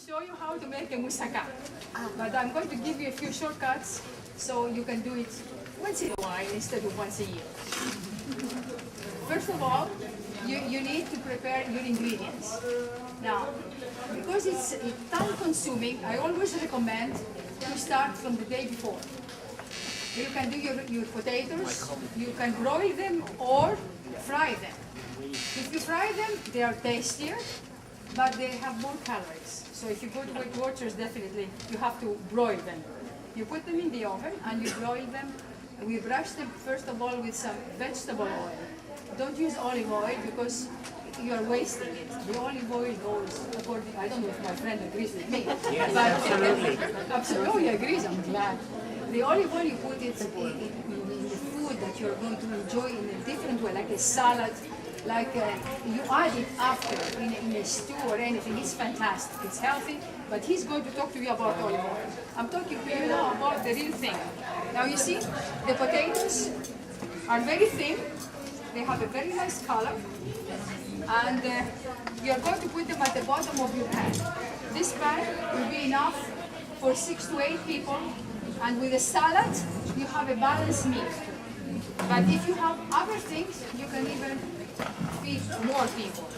show you how to make a moussaka. But I'm going to give you a few shortcuts so you can do it once in a while instead of once a year. First of all, you need to prepare your ingredients. Now, because it's time consuming, I always recommend to start from the day before. You can do your potatoes, you can broil them or fry them. If you fry them, they are tastier, but they have more calories. So if you put Weight Watchers, definitely you have to broil them. You put them in the oven and you broil them. We brush them first of all with some vegetable oil. Don't use olive oil because you are wasting it. The olive oil goes according, I don't know if my friend agrees with me. Yes, but absolutely. Absolutely agrees, I'm glad. The olive oil, you put it in the food that you're going to enjoy in a different way, like a salad, like you add it after in a stew or anything. It's fantastic, it's healthy, but he's going to talk to you about olive oil. I'm talking to you now about the real thing. Now you see, the potatoes are very thin, they have a very nice color, and you're going to put them at the bottom of your pan. This pan will be enough for 6 to 8 people, and with a salad, you have a balanced meal. But if you have other things, you can even feed more people.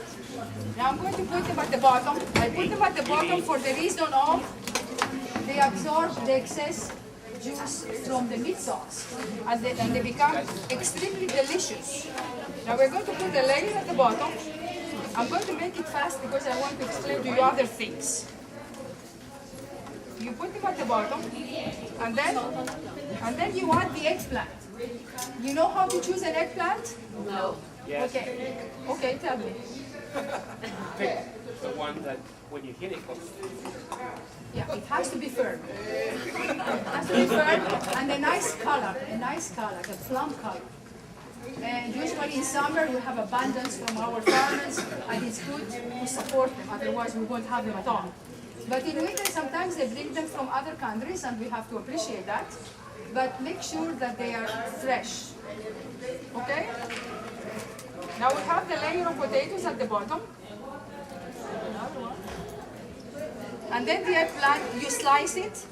Now I'm going to put them at the bottom. I put them at the bottom for the reason of they absorb the excess juice from the meat sauce, and they become extremely delicious. Now we're going to put the layer at the bottom. I'm going to make it fast because I want to explain to you other things. You put them at the bottom, and then you add the eggplant. You know how to choose an eggplant? No. Yes. Okay. Okay, tell me. Pick the one that when you hit it goes. Yeah, it has to be firm. It has to be firm and a nice color, a plum color. And usually in summer we have abundance from our farmers, and it's good to support them, otherwise we won't have them at all. But in winter sometimes they bring them from other countries, and we have to appreciate that. But make sure that they are fresh. Okay? Now we have the layer of potatoes at the bottom. And then the eggplant, you slice it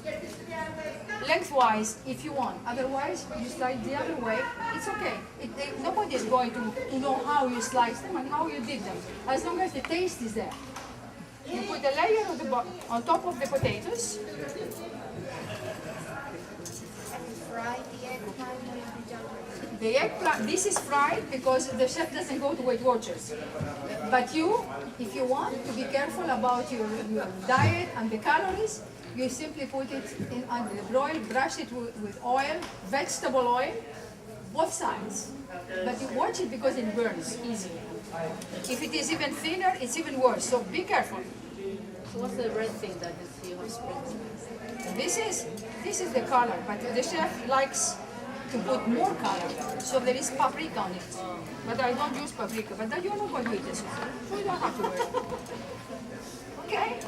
lengthwise if you want. Otherwise, you slice the other way. It's okay. Nobody is going to know how you slice them and how you did them, as long as the taste is there. You put a layer of on top of the potatoes. Fry the eggplant when you don't. The eggplant, this is fried because the chef doesn't go to Weight Watchers. But you, if you want to be careful about your diet and the calories, you simply put it in under the broil, brush it with oil, vegetable oil, both sides. But you watch it because it burns easily. If it is even thinner, it's even worse, so be careful. So what's the red thing that is here on spring? This is the color, but the chef likes to put more color, so there is paprika on it. But I don't use paprika, but you're not going to eat this one, so you don't have to worry. Okay?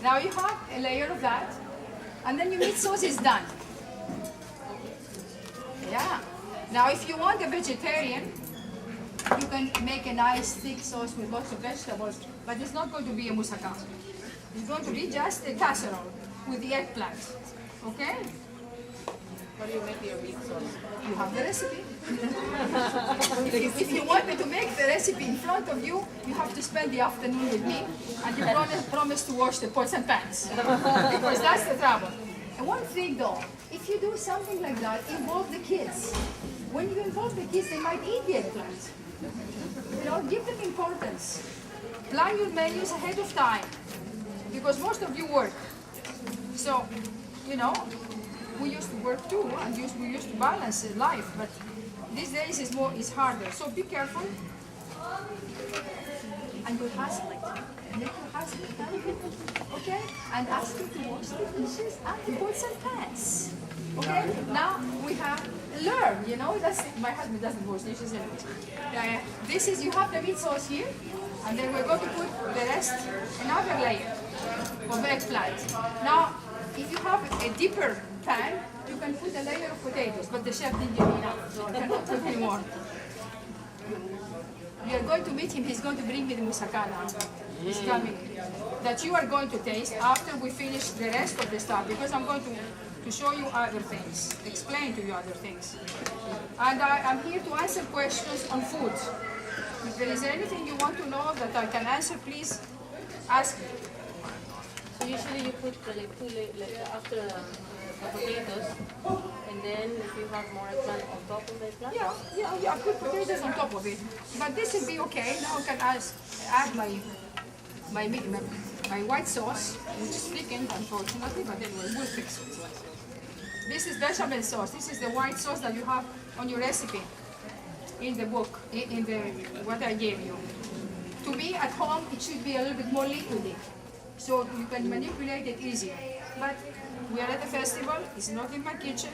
Now you have a layer of that, and then your meat sauce is done. Yeah. Now if you want a vegetarian, you can make a nice thick sauce with lots of vegetables, but it's not going to be a moussaka. It's going to be just a casserole with the eggplant. Okay? How do you make your meat sauce? You have the recipe. If you want me to make the recipe in front of you, you have to spend the afternoon with me, and you promise to wash the pots and pans, because that's the trouble. And one thing though, if you do something like that, involve the kids. When you involve the kids, they might eat the eggplant. You know, give them importance. Plan your menus ahead of time, because most of you work. So, you know, we used to work too, and we used to balance life, but these days it's harder. So be careful. And your husband, make your husband happy, okay? And ask him to wash the dishes and the pots and pans. Okay? Now we have learn, you know, my husband doesn't wash dishes anyway. This is, you have the meat sauce here, and then we're going to put the rest, another layer of eggplant. Now, if you have a deeper pan, you can put a layer of potatoes, but the chef didn't give me enough, so I cannot put any more. We are going to meet him, he's going to bring me the moussaka now. is coming that you are going to taste after we finish the rest of the stuff, because I'm going to show you other things, explain to you other things. And I'm here to answer questions on food. If there is anything you want to know that I can answer, please ask me. So usually you put like after the potatoes, and then if you have more eggplant on top of the eggplant. Yeah, I put potatoes on top of it. But this will be okay. Now I can add my white sauce, which is thickened unfortunately, but anyway, we'll fix it. This is bechamel sauce. This is the white sauce that you have on your recipe in the book, in the what I gave you. To me, at home, it should be a little bit more liquidy, so you can manipulate it easier. But we are at a festival. It's not in my kitchen,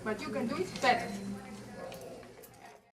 but you can do it better.